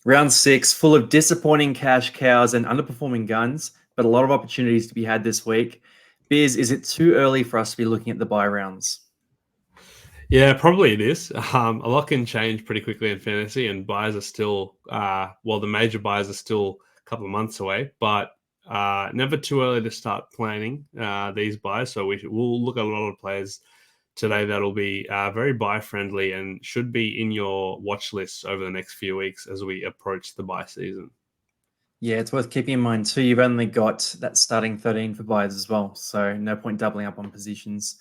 Round 6, full of disappointing cash cows and underperforming guns, but a lot of opportunities to be had this week. Biz, is it too early for us to be looking at the bye rounds? Yeah, probably it is. A lot can change pretty quickly in fantasy, and buys are still, the major buys are still a couple of months away, but never too early to start planning these buys. So we'll look at a lot of players today that'll be very buy friendly and should be in your watch list over the next few weeks as we approach the buy season. Yeah, it's worth keeping in mind too. You've only got that starting 13 for buys as well, so no point doubling up on positions.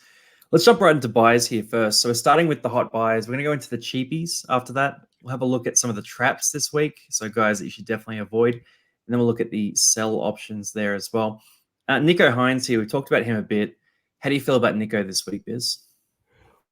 Let's jump right into buys here first. So we're starting with the hot buys. We're going to go into the cheapies after that. We'll have a look at some of the traps this week, so guys that you should definitely avoid. And then we'll look at the sell options there as well. Nico Hynes here, we talked about him a bit. How do you feel about Nico this week, Biz?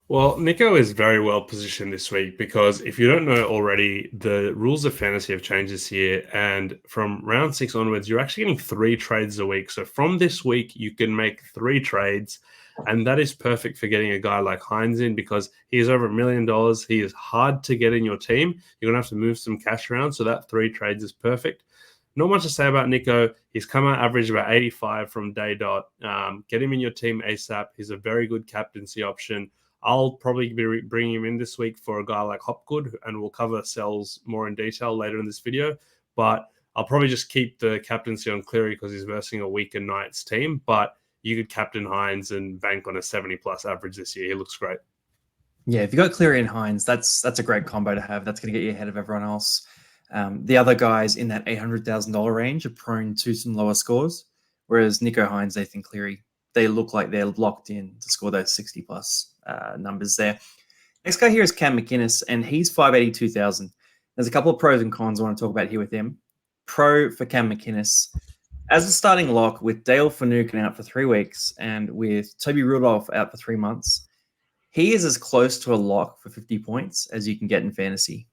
Well, Nico is very well positioned this week because if you don't know already, the rules of fantasy have changed this year. And from round 6 onwards, you're actually getting 3 trades a week. So from this week, you can make 3 trades. And that is perfect for getting a guy like Hynes in because he is over $1 million. He is hard to get in your team. You're going to have to move some cash around. So that 3 trades is perfect. Not much to say about Nico. He's come out average about 85 from day dot. Get him in your team ASAP. He's a very good captaincy option. I'll probably be bringing him in this week for a guy like Hopgood, and we'll cover sells more in detail later in this video. But I'll probably just keep the captaincy on Cleary because he's versing a weaker Knights team. But you could captain Hynes and bank on a 70-plus average this year. He looks great. Yeah, if you got Cleary and Hynes, that's a great combo to have. That's going to get you ahead of everyone else. The other guys in that $800,000 range are prone to some lower scores, whereas Nico Hynes, Nathan Cleary, they look like they're locked in to score those 60-plus numbers there. Next guy here is Cam Mcinnes, and he's 582,000. There's a couple of pros and cons I want to talk about here with him. Pro for Cam Mcinnes. As a starting lock with Dale Finucane out for 3 weeks and with Toby Rudolph out for 3 months, he is as close to a lock for 50 points as you can get in fantasy.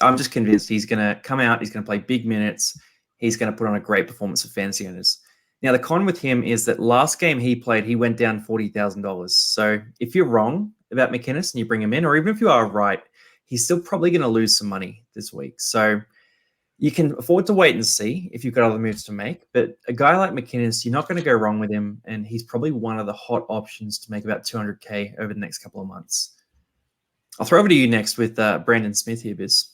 I'm just convinced he's going to come out, he's going to play big minutes, he's going to put on a great performance for fantasy owners. Now, the con with him is that last game he played, he went down $40,000. So if you're wrong about Mcinnes and you bring him in, or even if you are right, he's still probably going to lose some money this week. So you can afford to wait and see if you've got other moves to make. But a guy like Mcinnes, you're not going to go wrong with him. And he's probably one of the hot options to make about $200K over the next couple of months. I'll throw over to you next with Brandon Smith here, Biz.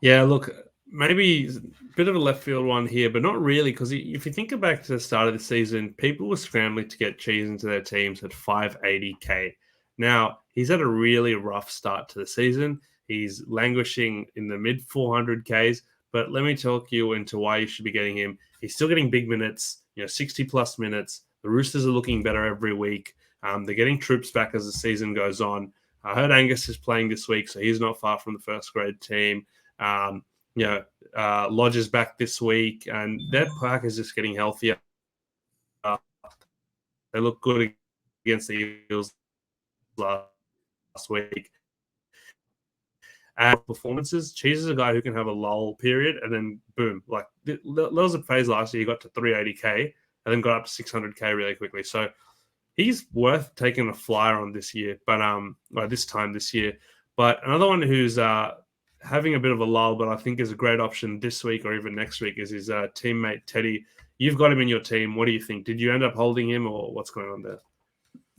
Yeah, look, maybe a bit of a left field one here, but not really, because if you think back to the start of the season, people were scrambling to get Cheese into their teams at 580K. Now, he's had a really rough start to the season. He's languishing in the mid 400Ks, but let me talk you into why you should be getting him. He's still getting big minutes, 60-plus minutes. The Roosters are looking better every week. They're getting troops back as the season goes on. I heard Angus is playing this week, so he's not far from the first grade team. Lodge is back this week, and their pack is just getting healthier. They look good against the Eagles last week. And performances, Cheese is a guy who can have a lull period, and then boom, like there was a phase last year he got to 380K and then got up to 600K really quickly. So he's worth taking a flyer on this year, but this time this year. But another one who's having a bit of a lull, but I think is a great option this week or even next week is his teammate Teddy. You've got him in your team. What do you think? Did you end up holding him, or what's going on there?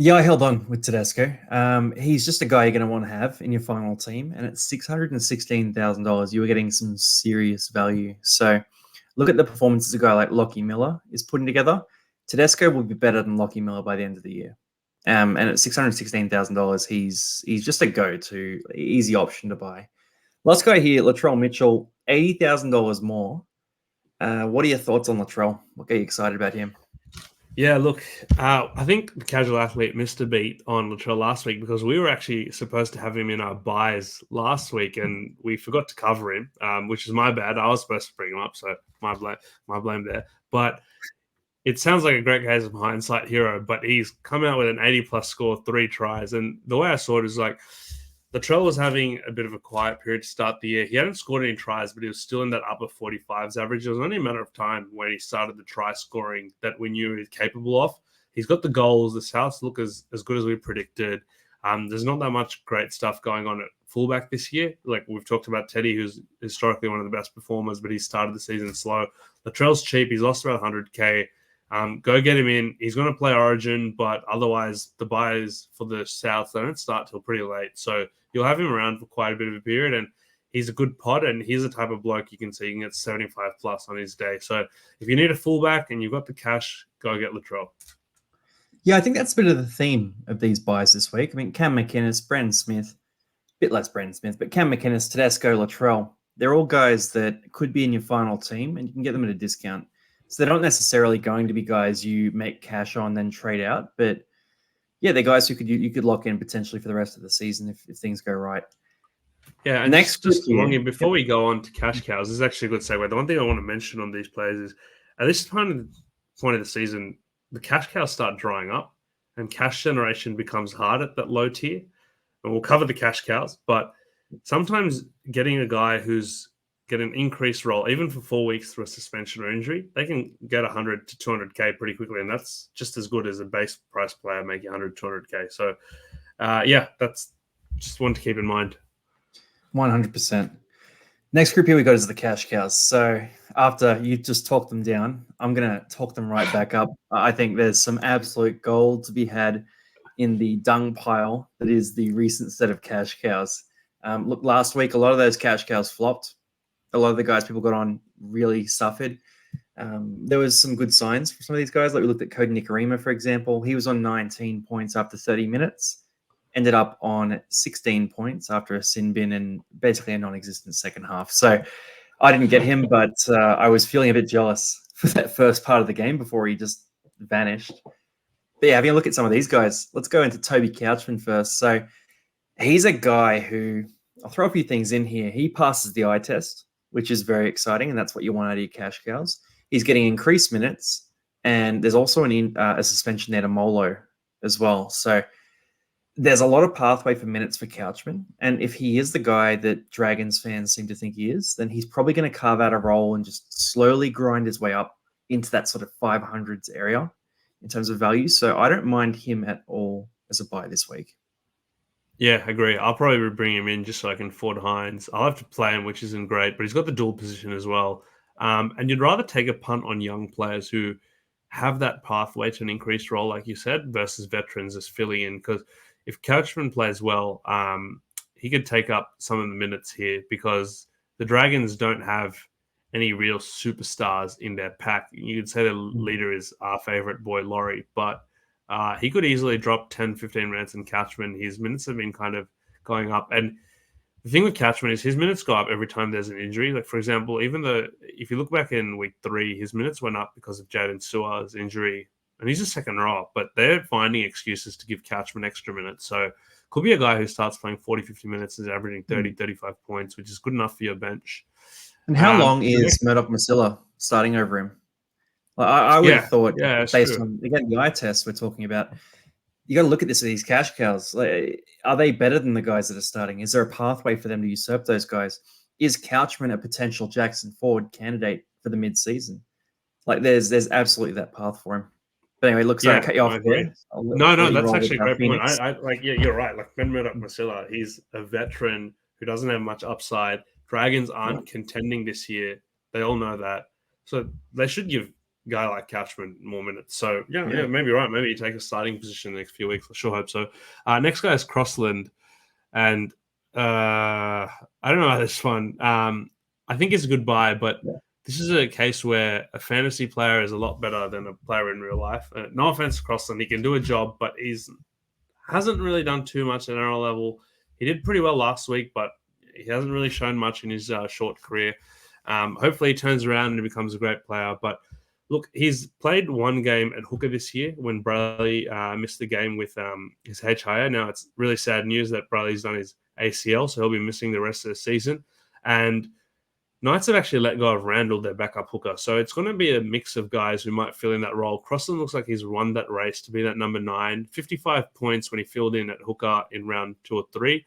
Yeah, I held on with Tedesco. He's just a guy you're going to want to have in your final team, and at $616,000, you were getting some serious value. So look at the performances a guy like Lockie Miller is putting together. Tedesco will be better than Lockie Miller by the end of the year. And at $616,000, he's just a go-to, easy option to buy. Last guy here, Latrell Mitchell, $80,000 more. What are your thoughts on Latrell? What got you excited about him? Yeah, look, I think the Casual Athlete missed a beat on Latrell last week because we were actually supposed to have him in our buys last week and we forgot to cover him, which is my bad. I was supposed to bring him up, so my blame there. But it sounds like a great case of hindsight hero, but he's come out with an 80-plus score, 3 tries. And the way I saw it is like Latrell was having a bit of a quiet period to start the year. He hadn't scored any tries, but he was still in that upper 45s average. It was only a matter of time when he started the try scoring that we knew he was capable of. He's got the goals. The Souths look as good as we predicted. There's not that much great stuff going on fullback this year. Like we've talked about Teddy, who's historically one of the best performers, but he started the season slow. Latrell's cheap. He's lost about 100K. Go get him in. He's going to play Origin, but otherwise the buys for the South don't start till pretty late. So you'll have him around for quite a bit of a period, and he's a good pod, and he's the type of bloke you can see. You can get 75 plus on his day. So if you need a fullback and you've got the cash, go get Latrell. Yeah, I think that's a bit of the theme of these buys this week. I mean, Cam Mcinnes, Brandon Smith, a bit less Brandon Smith, but Cam Mcinnes, Tedesco, Latrell, they're all guys that could be in your final team, and you can get them at a discount. So they're not necessarily going to be guys you make cash on, then trade out. But yeah, they're guys who you could lock in potentially for the rest of the season if things go right. Yeah, and next, before we go on to cash cows, this is actually a good segue. The one thing I want to mention on these players is at this point of the season, the cash cows start drying up and cash generation becomes hard at that low tier. And we'll cover the cash cows, but sometimes getting a guy who's get an increased role, even for 4 weeks through a suspension or injury, they can get 100 to 200K pretty quickly. And that's just as good as a base price player making 100 to 200K. So, that's just one to keep in mind. 100%. Next group here we got is the cash cows. So after you just talked them down, I'm going to talk them right back up. I think there's some absolute gold to be had in the dung pile that is the recent set of cash cows. Look, last week, a lot of those cash cows flopped. A lot of the guys people got on really suffered. There was some good signs for some of these guys. Like we looked at Cody Nicarima, for example. He was on 19 points after 30 minutes, ended up on 16 points after a sin bin and basically a non-existent second half. So I didn't get him, but I was feeling a bit jealous for that first part of the game before he just vanished. But yeah, having a look at some of these guys, let's go into Toby Couchman first. So he's a guy who, I'll throw a few things in here. He passes the eye test, which is very exciting, and that's what you want out of your cash cows. He's getting increased minutes, and there's also a suspension there to Molo as well. So there's a lot of pathway for minutes for Couchman, and if he is the guy that Dragons fans seem to think he is, then he's probably going to carve out a role and just slowly grind his way up into that sort of 500s area in terms of value. So I don't mind him at all as a buy this week. Yeah, I agree. I'll probably bring him in just so I can afford Hynes. I'll have to play him, which isn't great, but he's got the dual position as well. And you'd rather take a punt on young players who have that pathway to an increased role, like you said, versus veterans as filling in. Because if Couchman plays well, he could take up some of the minutes here because the Dragons don't have any real superstars in their pack. You could say the leader is our favorite boy, Laurie, but he could easily drop 10, 15 minutes in Couchman. His minutes have been kind of going up. And the thing with Couchman is his minutes go up every time there's an injury. Like, for example, even if you look back in week 3, his minutes went up because of Jaden Suar's injury. And he's a second row, but they're finding excuses to give Couchman extra minutes. So could be a guy who starts playing 40, 50 minutes, is averaging 30, 35 points, which is good enough for your bench. And how long is Murdoch Masilla starting over him? Like, I would have thought, based on, again, the eye test we're talking about, you got to look at these cash cows. Like, are they better than the guys that are starting? Is there a pathway for them to usurp those guys? Is Couchman a potential Jackson Ford candidate for the mid-season? Like, there's absolutely that path for him. But anyway, look, sorry, I cut you off there. No, that's actually a great point. You're right. Like Ben Murdoch Masilla, he's a veteran who doesn't have much upside. Dragons aren't contending this year. They all know that. So they should give a guy like Couchman more minutes. So, yeah, maybe you're right. Maybe you take a starting position in the next few weeks. I sure hope so. Next guy is Crossland. And I don't know about this one. I think it's a good buy, but this is a case where a fantasy player is a lot better than a player in real life. No offense to Crossland. He can do a job, but hasn't really done too much at NRL level. He did pretty well last week, but he hasn't really shown much in his short career. Hopefully he turns around and becomes a great player. But look, he's played one game at hooker this year when Bradley missed the game with his HIA. Now it's really sad news that Bradley's done his ACL, so he'll be missing the rest of the season. And Knights have actually let go of Randall, their backup hooker. So it's going to be a mix of guys who might fill in that role. Crossland looks like he's won that race to be that number 9. 55 points when he filled in at hooker in round 2 or 3.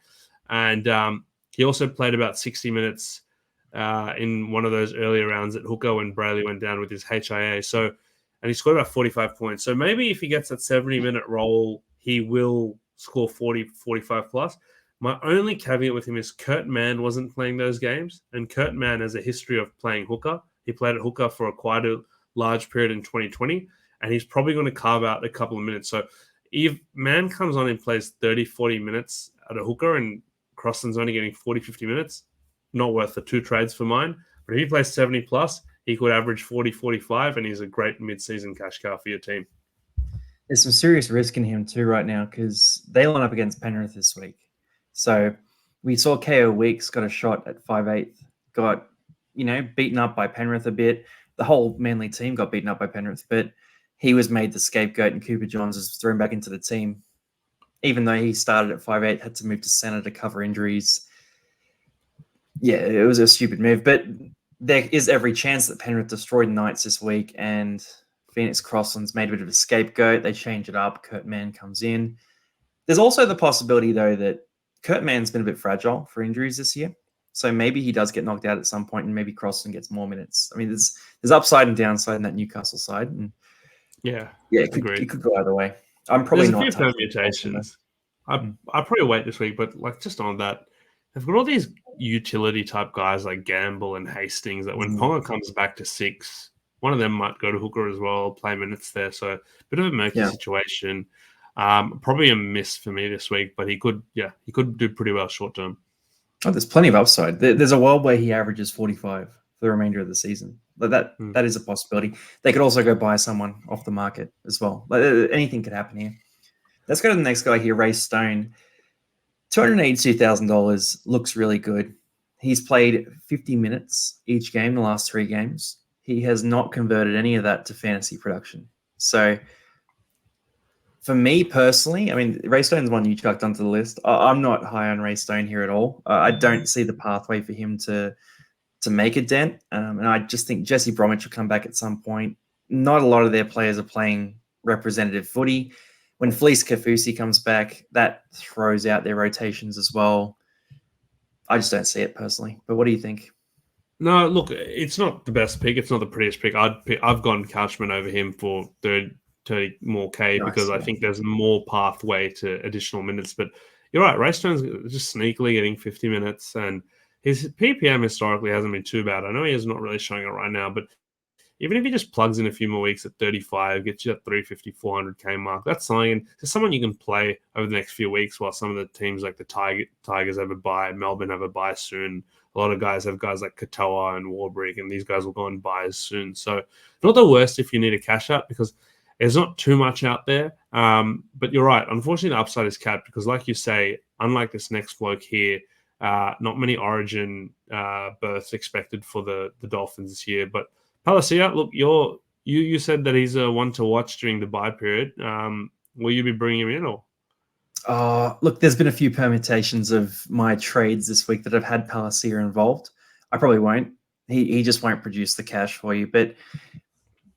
And he also played about 60 minutes in one of those earlier rounds at hooker when Brayley went down with his HIA. So, and he scored about 45 points. So maybe if he gets that 70-minute role, he will score 40, 45 plus. My only caveat with him is Kurt Mann wasn't playing those games, and Kurt Mann has a history of playing hooker. He played at hooker for quite a large period in 2020, and he's probably going to carve out a couple of minutes. So if Mann comes on and plays 30, 40 minutes at a hooker and Crossland's only getting 40, 50 minutes, not worth the 2 trades for mine. But if he plays 70 plus, he could average 40, 45, and he's a great mid-season cash cow for your team. There's some serious risk in him too right now because they line up against Penrith this week. So we saw KO Weeks got a shot at 5'8", got, beaten up by Penrith a bit. The whole Manly team got beaten up by Penrith, but he was made the scapegoat and Cooper Johns was thrown back into the team. Even though he started at 5'8", had to move to centre to cover injuries. Yeah, it was a stupid move, but there is every chance that Penrith destroyed Knights this week and Phoenix Crossland's made a bit of a scapegoat. They change it up. Kurt Mann comes in. There's also the possibility, though, that Kurt Mann's been a bit fragile for injuries this year. So maybe he does get knocked out at some point and maybe Crossland gets more minutes. I mean, there's upside and downside in that Newcastle side. And it could go either way. I'm probably not. There's a few permutations. I'll probably wait this week, but just on that, they've got all these utility type guys like Gamble and Hastings that when Ponga comes back to 6, one of them might go to hooker as well, play minutes there. So a bit of a murky situation. Probably a miss for me this week, but he could do pretty well short term. Oh, there's plenty of upside. There's a world where he averages 45 for the remainder of the season. That is a possibility. They could also go buy someone off the market as well. Anything could happen here. Let's go to the next guy here, Ray Stone. $282,000 looks really good. He's played 50 minutes each game, the last 3 games. He has not converted any of that to fantasy production. So for me personally, I mean, Ray Stone's one you chucked onto the list. I'm not high on Ray Stone here at all. I don't see the pathway for him to make a dent. And I just think Jesse Bromwich will come back at some point. Not a lot of their players are playing representative footy. When Felice Kafusi comes back, that throws out their rotations as well. I just don't see it personally. But what do you think? No, look, it's not the best pick. It's not the prettiest pick. I've gone Couchman over him for 30 more K because I think there's more pathway to additional minutes. But you're right, Ray Stone's just sneakily getting 50 minutes, and his PPM historically hasn't been too bad. I know he is not really showing it right now, but even if he just plugs in a few more weeks at 35, gets you that 350, 400K mark, that's something. There's someone you can play over the next few weeks while some of the teams like the Tigers have a bye, Melbourne have a bye soon. A lot of guys have guys like Katoa and Warbrick, and these guys will go on buys soon. So not the worst if you need a cash out because there's not too much out there. But you're right. Unfortunately, the upside is capped because, like you say, unlike this next bloke here, not many Origin berths expected for the Dolphins this year. But Palasia, look, you said that he's a one to watch during the bye period. Will you be bringing him in or? Look, there's been a few permutations of my trades this week that have had Palasia involved. I probably won't. He just won't produce the cash for you. But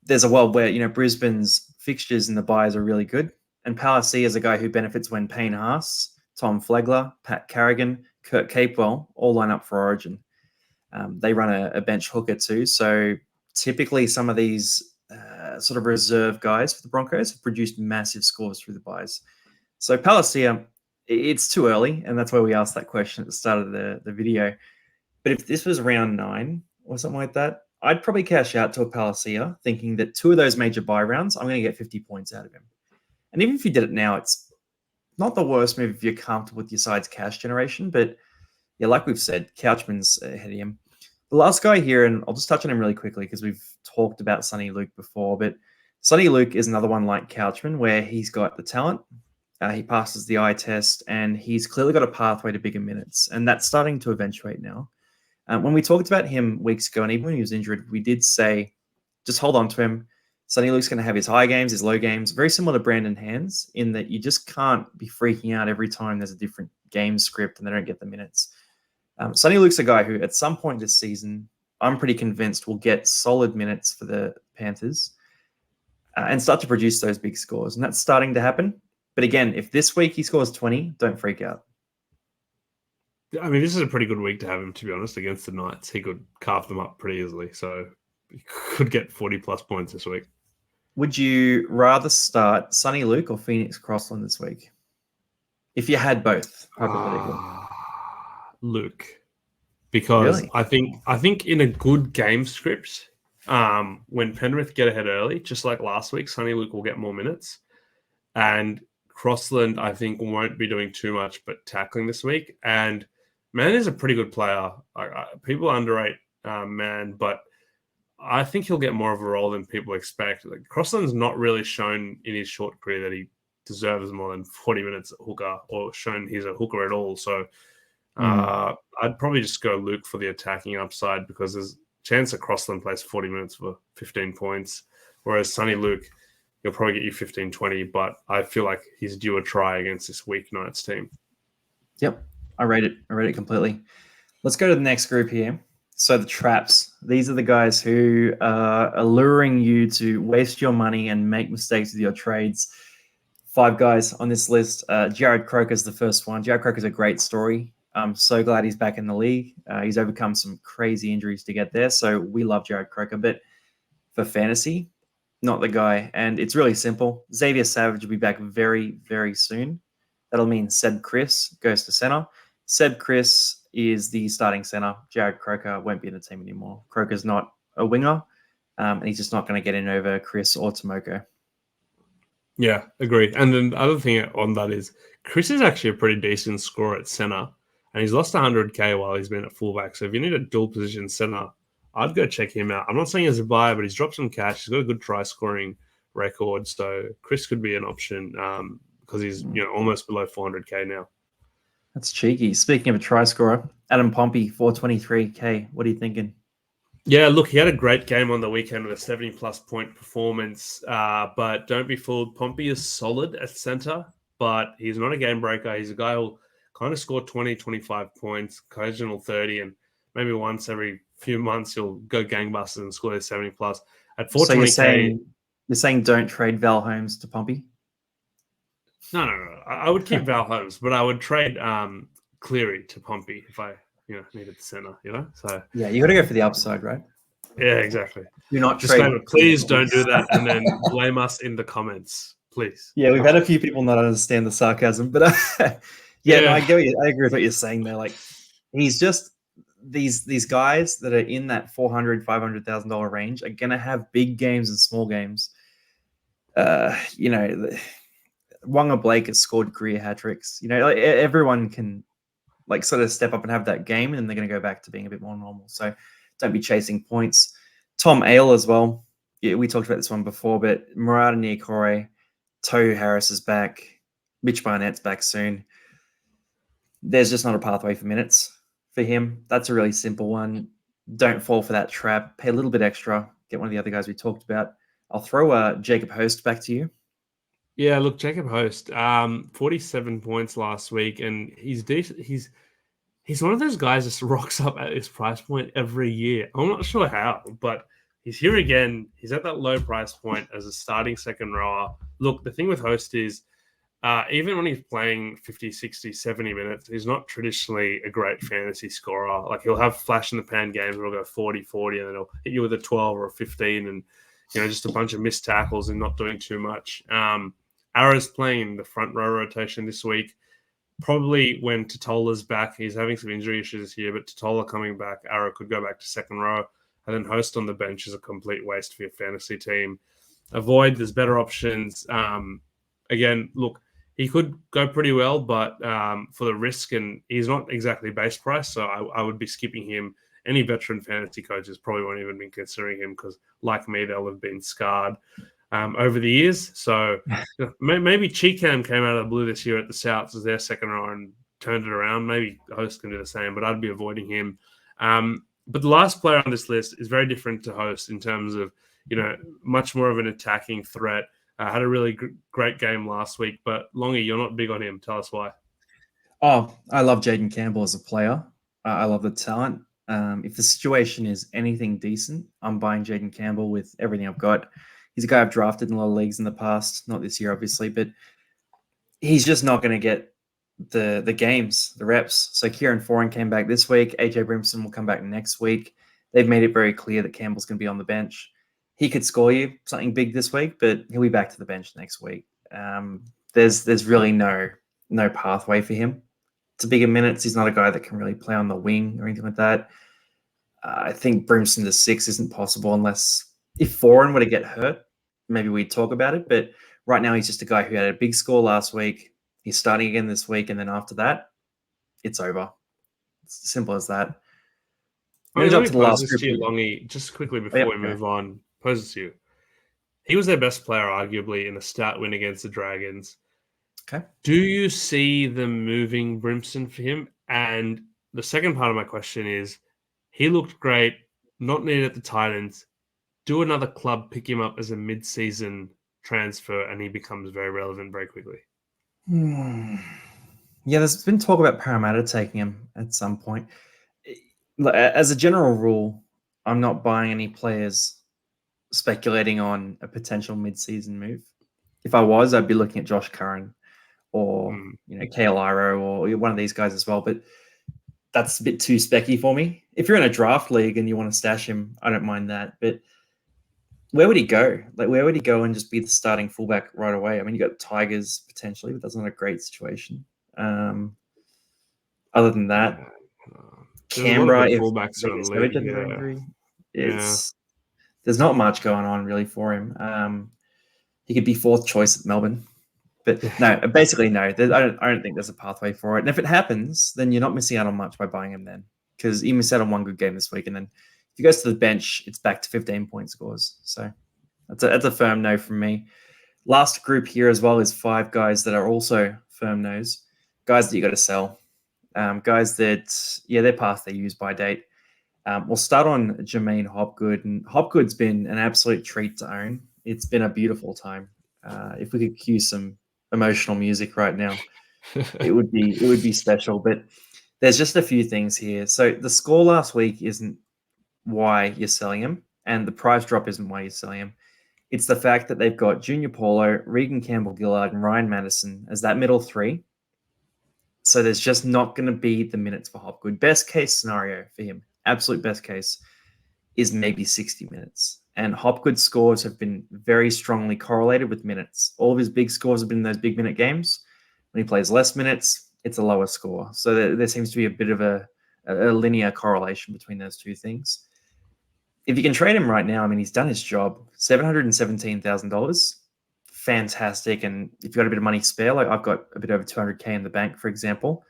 there's a world where, Brisbane's fixtures in the buys are really good. And Palasia is a guy who benefits when Payne Haas, Tom Flegler, Pat Carrigan, Kurt Capewell all line up for Origin. They run a bench hooker too. So typically some of these sort of reserve guys for the Broncos have produced massive scores through the buys. So Palasia, it's too early, and that's why we asked that question at the start of the video. But if this was round 9 or something like that, I'd probably cash out to a Palasia thinking that 2 of those major buy rounds, I'm going to get 50 points out of him. And even if you did it now, it's not the worst move if you're comfortable with your side's cash generation. But yeah, like we've said, Couchman's ahead of him. The last guy here, and I'll just touch on him really quickly because we've talked about Sonny Luke before, but Sonny Luke is another one like Couchman where he's got the talent. He passes the eye test, and he's clearly got a pathway to bigger minutes, and that's starting to eventuate now. When we talked about him weeks ago, and even when he was injured, we did say, just hold on to him. Sonny Luke's going to have his high games, his low games, very similar to Brandon Hands in that you just can't be freaking out every time there's a different game script and they don't get the minutes. Sonny Luke's a guy who at some point this season, I'm pretty convinced will get solid minutes for the Panthers and start to produce those big scores. And that's starting to happen. But again, if this week he scores 20, don't freak out. I mean, this is a pretty good week to have him, to be honest, against the Knights. He could carve them up pretty easily. So he could get 40-plus points this week. Would you rather start Sonny Luke or Phoenix Crossland this week? If you had both, hypothetically. Luke, because Really? I think in a good game script, when Penrith get ahead early, just like last week, Sonny Luke will get more minutes, and Crossland I think won't be doing too much but tackling this week. And Man is a pretty good player. People underrate Man, but I think he'll get more of a role than people expect. Like, Crossland's not really shown in his short career that he deserves more than 40 minutes at hooker, or shown he's a hooker at all. So I'd probably just go Luke for the attacking upside, because there's a chance that Crossland plays 40 minutes for 15 points, whereas Sonny Luke, he'll probably get you 15, 20, but I feel like he's due a try against this weeknight's team. Yep, I rate it completely. Let's go to the next group here. So the traps. These are the guys who are alluring you to waste your money and make mistakes with your trades. 5 guys on this list. Jared Croker's the first one. Jared Croker's a great story. I'm so glad he's back in the league. He's overcome some crazy injuries to get there. So we love Jared Croker. But for fantasy, not the guy. And it's really simple. Xavier Savage will be back very, very soon. That'll mean Seb Chris goes to center. Seb Chris is the starting center. Jared Croker won't be in the team anymore. Croker's not a winger, and he's just not going to get in over Chris or Tomoko. Yeah, agree. And then the other thing on that is Chris is actually a pretty decent scorer at center, and he's lost 100K while he's been at fullback. So if you need a dual position center, I'd go check him out. I'm not saying he's a buyer, but he's dropped some cash. He's got a good try scoring record. So Chris could be an option because he's almost below 400K now. That's cheeky. Speaking of a try scorer, Adam Pompey, 423K. What are you thinking? Yeah, look, he had a great game on the weekend with a 70-plus point performance, but don't be fooled. Pompey is solid at center, but he's not a game breaker. He's a guy who'll kind of score 20, 25 points, occasional 30, and maybe once every few months he'll go gangbusters and score his 70-plus. At 420K... So you're saying don't trade Val Holmes to Pompey? No. I would keep Val Holmes, but I would trade Cleary to Pompey if I needed the center, So yeah, you got to go for the upside, right? Yeah, exactly. Do not Disclaimer, please don't do that and then blame us in the comments, please. Yeah, we've had a few people not understand the sarcasm, but no, I agree with what you're saying there. Like, he's just these guys that are in that $400,000-$500,000 range are going to have big games and small games. Wonga Blake has scored career hat tricks. Everyone can sort of step up and have that game, and then they're going to go back to being a bit more normal. So don't be chasing points. Tom Ale as well. Yeah, we talked about this one before, but Murata Niokore, Tohu Harris is back. Mitch Barnett's back soon. There's just not a pathway for minutes for him. That's a really simple one. Don't fall for that trap. Pay a little bit extra. Get one of the other guys we talked about. I'll throw Jacob Host back to you. Yeah, look, Jacob Host, 47 points last week, and he's decent. He's one of those guys that just rocks up at his price point every year. I'm not sure how, but he's here again. He's at that low price point as a starting second rower. Look, the thing with Host is even when he's playing 50, 60, 70 minutes, he's not traditionally a great fantasy scorer. Like, he'll have flash in the pan games where he'll go 40, 40, and then he'll hit you with a 12 or a 15 and, just a bunch of missed tackles and not doing too much. Arrow's playing the front row rotation this week. Probably when Totola's back, he's having some injury issues here, but Totola coming back, Arrow could go back to second row. And then Host on the bench is a complete waste for your fantasy team. Avoid, there's better options. Again, look, he could go pretty well, but for the risk, and he's not exactly base price, so I would be skipping him. Any veteran fantasy coaches probably won't even be considering him because, like me, they'll have been scarred over the years. So maybe Cheekham came out of the blue this year at the Souths as their second row and turned it around. Maybe Host can do the same, but I'd be avoiding him. But the last player on this list is very different to Host in terms of, much more of an attacking threat. Had a really great game last week, but Longy, you're not big on him. Tell us why. Oh, I love Jaden Campbell as a player. I love the talent. If the situation is anything decent, I'm buying Jaden Campbell with everything I've got. He's a guy I've drafted in a lot of leagues in the past, not this year, obviously, but he's just not going to get the games, the reps. So Kieran Foran came back this week. AJ Brimson will come back next week. They've made it very clear that Campbell's going to be on the bench. He could score you something big this week, but he'll be back to the bench next week. There's really no no pathway for him to bigger minutes. He's not a guy that can really play on the wing or anything like that. I think Brimson to 6 isn't possible unless if Foran were to get hurt, maybe we'd talk about it. But right now, he's just a guy who had a big score last week. He's starting again this week, and then after that, it's over. It's as simple as that. I mean, let me pose this to you, Longy, just quickly before we move on. Pose this to you. He was their best player, arguably, in a stout win against the Dragons. Okay. Do you see them moving Brimson for him? And the second part of my question is, he looked great, not needed at the Titans. Do another club pick him up as a mid-season transfer, and he becomes very relevant very quickly? Yeah, there's been talk about Parramatta taking him at some point. As a general rule, I'm not buying any players speculating on a potential mid-season move. If I was, I'd be looking at Josh Curran or loiero or one of these guys as well. But that's a bit too specky for me. If you're in a draft league and you want to stash him, I don't mind that. But where would he go? Like, where would he go and just be the starting fullback right away? I mean, you got Tigers potentially, but that's not a great situation. Other than that, Canberra, if there's not much going on really for him. He could be fourth choice at Melbourne, but no. I don't think there's a pathway for it. And if it happens, then you're not missing out on much by buying him then, because you miss out on one good game this week, and then if he goes to the bench, it's back to 15-point scores. So that's a firm no from me. Last group here as well is 5 guys that are also firm no's, guys that you got to sell. Guys that, they're past their use-by date. We'll start on Jermaine Hopgood. And Hopgood's been an absolute treat to own. It's been a beautiful time. If we could cue some emotional music right now, it would be special. But there's just a few things here. So the score last week isn't why you're selling him, and the price drop isn't why you're selling him. It's the fact that they've got Junior Paulo, Regan Campbell-Gillard, and Ryan Madison as that middle 3. So there's just not going to be the minutes for Hopgood. Best case scenario for him, absolute best case, is maybe 60 minutes. And Hopgood's scores have been very strongly correlated with minutes. All of his big scores have been in those big minute games. When he plays less minutes, it's a lower score. So there seems to be a bit of a linear correlation between those two things. If you can trade him right now, I mean, he's done his job. $717,000. Fantastic. And if you've got a bit of money spare, like I've got a bit over 200K in the bank, for example,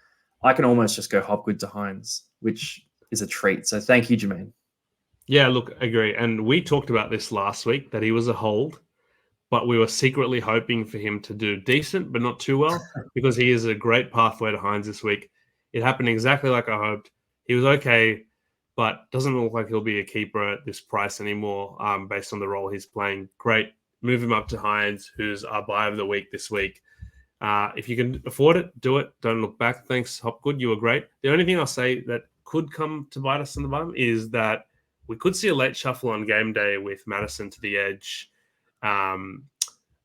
I can almost just go Hopgood to Hynes, which is a treat. So thank you, Jermaine. Yeah, look, agree. And we talked about this last week, that he was a hold, but we were secretly hoping for him to do decent, but not too well, because he is a great pathway to Hynes this week. It happened exactly like I hoped. He was okay, but doesn't look like he'll be a keeper at this price anymore, based on the role he's playing. Great. Move him up to Hynes, who's our buy of the week this week. If you can afford it, do it. Don't look back. Thanks, Hopgood. You were great. The only thing I'll say that could come to bite us in the bum is that we could see a late shuffle on game day with Madison to the edge, and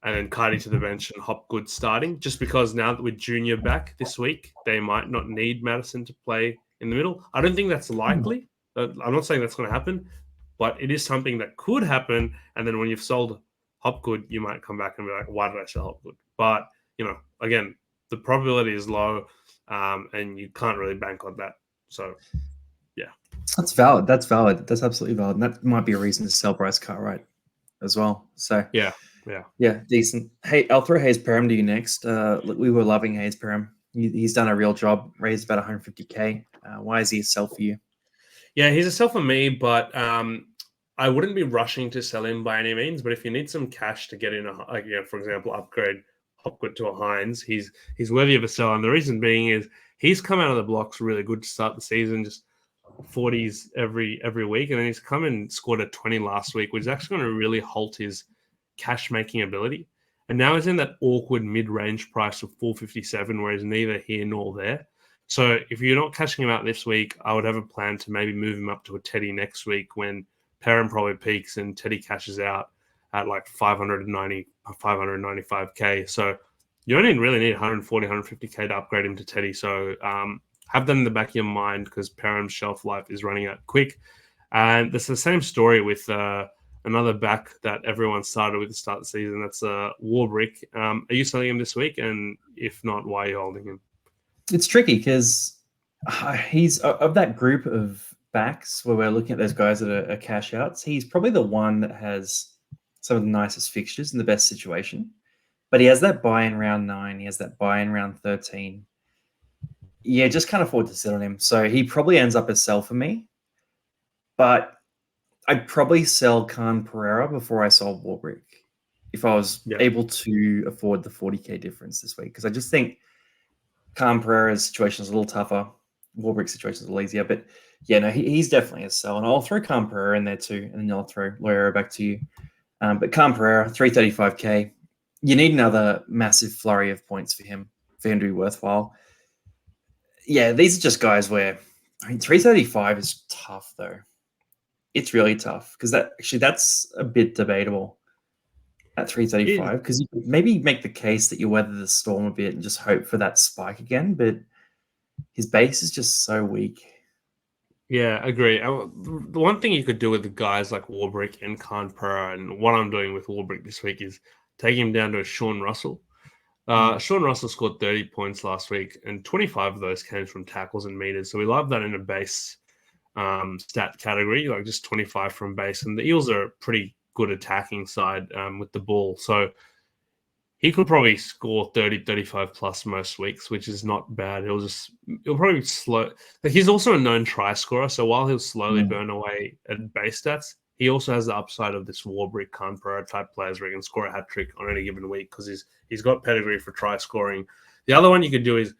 then Cardi to the bench and Hopgood starting, just because now that with Junior back this week, they might not need Madison to play in the middle. I don't think that's likely. I'm not saying that's going to happen, but it is something that could happen. And then when you've sold Hopgood, you might come back and be like, why did I sell Hopgood? But, again, the probability is low, and you can't really bank on that. So, yeah. That's valid. That's absolutely valid. And that might be a reason to sell Bryce Cartwright as well. So, yeah, decent. Hey, I'll throw Hayes Perham to you next. Look, we were loving Hayes Perham. He's done a real job, raised about 150K. Why is he a sell for you? Yeah, he's a sell for me, but I wouldn't be rushing to sell him by any means. But if you need some cash to get in, for example, upgrade Hopgood to a Hynes, he's worthy of a sell. And the reason being is he's come out of the blocks really good to start the season, just 40s every week, and then he's come and scored a 20 last week, which is actually going to really halt his cash making ability. And now he's in that awkward mid-range price of 457, where he's neither here nor there. So if you're not cashing him out this week, I would have a plan to maybe move him up to a Teddy next week when Perham probably peaks and Teddy cashes out at like 595K. So you only really need 140, 150K to upgrade him to Teddy. So have that in the back of your mind, because Perham's shelf life is running out quick. And it's the same story with another back that everyone started with the start of the season. That's Warbrick. Are you selling him this week? And if not, why are you holding him? It's tricky because he's of that group of backs where we're looking at those guys that are cash outs. He's probably the one that has some of the nicest fixtures in the best situation. But he has that buy in round 9. He has that buy in round 13. Yeah, just can't afford to sit on him. So he probably ends up a sell for me. But I'd probably sell Khan-Pereira before I sold Warbrick if I was able to afford the 40K difference this week. Because I just think Khan-Pereira's situation is a little tougher. Warbrick's situation is a little easier. But yeah, no, he's definitely a sell. And I'll throw Khan-Pereira in there too. And then I'll throw Loiero back to you. But Khan-Pereira, 335K. You need another massive flurry of points for him to be worthwhile. Yeah, these are just guys where, 335 is tough though. It's really tough because that's a bit debatable at 335 because you could maybe make the case that you weather the storm a bit and just hope for that spike again, but his base is just so weak. Yeah, agree. The one thing you could do with the guys like Warbrick and Khan-Pereira, and what I'm doing with Warbrick this week is taking him down to a Sean Russell. Sean Russell scored 30 points last week, and 25 of those came from tackles and meters. So we love that in a base stat category, like just 25 from base. And the Eels are a pretty good attacking side with the ball. So he could probably score 30, 35 plus most weeks, which is not bad. He'll probably slow. But he's also a known try scorer. So while he'll slowly burn away at base stats, he also has the upside of this Warbrick, Khan-Pereira type players where he can score a hat trick on any given week because he's got pedigree for try scoring. The other one you could do is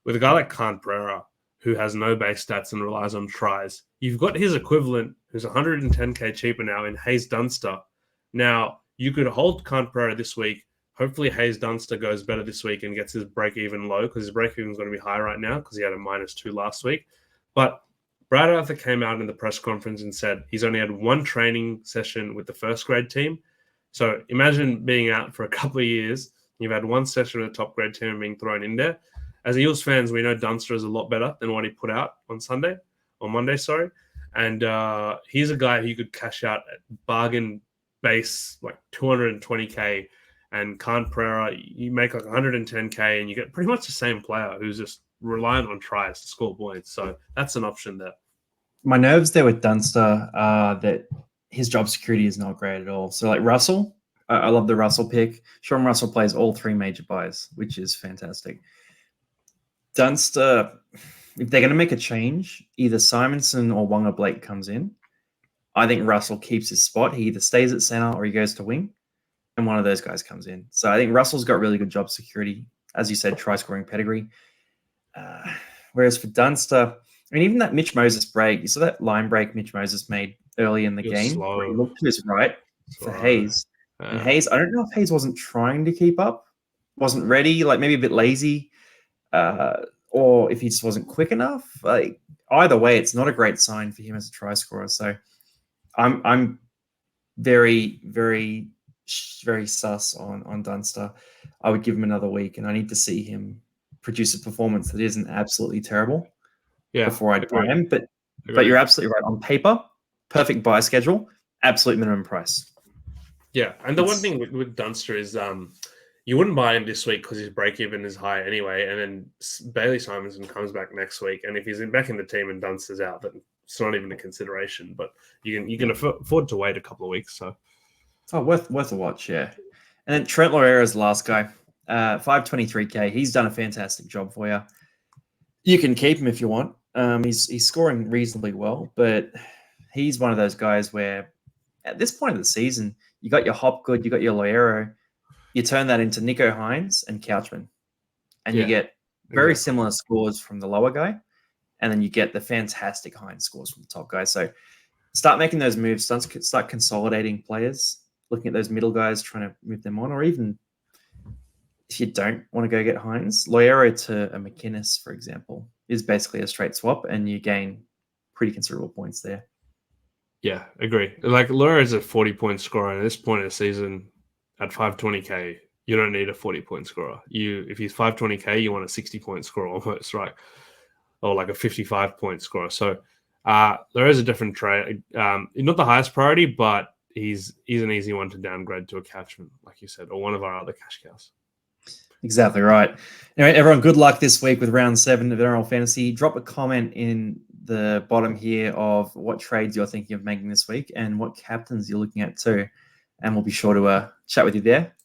with a guy like Khan-Pereira who has no base stats and relies on tries. You've got his equivalent who's 110K cheaper now in Hayes Dunster. Now, you could hold Khan-Pereira this week. Hopefully, Hayes Dunster goes better this week and gets his break-even low because his break-even is going to be high right now because he had a -2 last week. But Brad Arthur came out in the press conference and said he's only had one training session with the first grade team. So imagine being out for a couple of years. You've had one session with the top grade team and being thrown in there. As Eels fans, we know Dunster is a lot better than what he put out on Monday. And he's a guy who you could cash out at bargain base, like 220K. And Khan-Pereira, you make like 110K and you get pretty much the same player who's just reliant on tries to score points. So that's an option there. My nerves there with Dunster are that his job security is not great at all. So like Russell, I love the Russell pick. Sean Russell plays all 3 major buys, which is fantastic. Dunster, if they're going to make a change, either Simonson or Wonga Blake comes in. I think Russell keeps his spot. He either stays at center or he goes to wing, and one of those guys comes in. So I think Russell's got really good job security. As you said, try-scoring pedigree. Whereas for Dunster, I mean, even that Mitch Moses break, you saw that line break Mitch Moses made early in the game. He looked to his right for Hayes. And Hayes, I don't know if Hayes wasn't trying to keep up, wasn't ready, like maybe a bit lazy, or if he just wasn't quick enough. Like either way, it's not a great sign for him as a try scorer. So I'm very, very, very sus on Dunster. I would give him another week, and I need to see him produce a performance that isn't absolutely terrible before I buy him. But you're absolutely right. On paper, perfect buy schedule, absolute minimum price. Yeah, and the one thing with Dunster is you wouldn't buy him this week because his break-even is high anyway, and then Bailey Simonson comes back next week, and if he's back in the team and Dunster's out, then it's not even a consideration. But you can afford to wait a couple of weeks. So, worth a watch, yeah. And then Trent Loiero is the last guy, 523K. He's done a fantastic job for you. You can keep him if you want. He's scoring reasonably well, but he's one of those guys where at this point of the season, you got your Hopgood, you got your Loiero, you turn that into Nico Hynes and Couchman, and you get very similar scores from the lower guy, and then you get the fantastic Hynes scores from the top guy. So start making those moves, start consolidating players, looking at those middle guys, trying to move them on, or even if you don't want to go get Hynes, Loiero to a Mcinnes, for example, is basically a straight swap, and you gain pretty considerable points there. Yeah, agree. Like Loiero is a 40-point scorer, and at this point of the season, at 520K, you don't need a 40-point scorer. If he's 520K, you want a 60-point scorer almost, right? Or like a 55-point scorer. So there is a different trade. Not the highest priority, but he's an easy one to downgrade to a couchman, like you said, or one of our other cash cows. Exactly right. Anyway, everyone, good luck this week with round 7 of NRL Fantasy. Drop a comment in the bottom here of what trades you're thinking of making this week and what captains you're looking at too. And we'll be sure to chat with you there.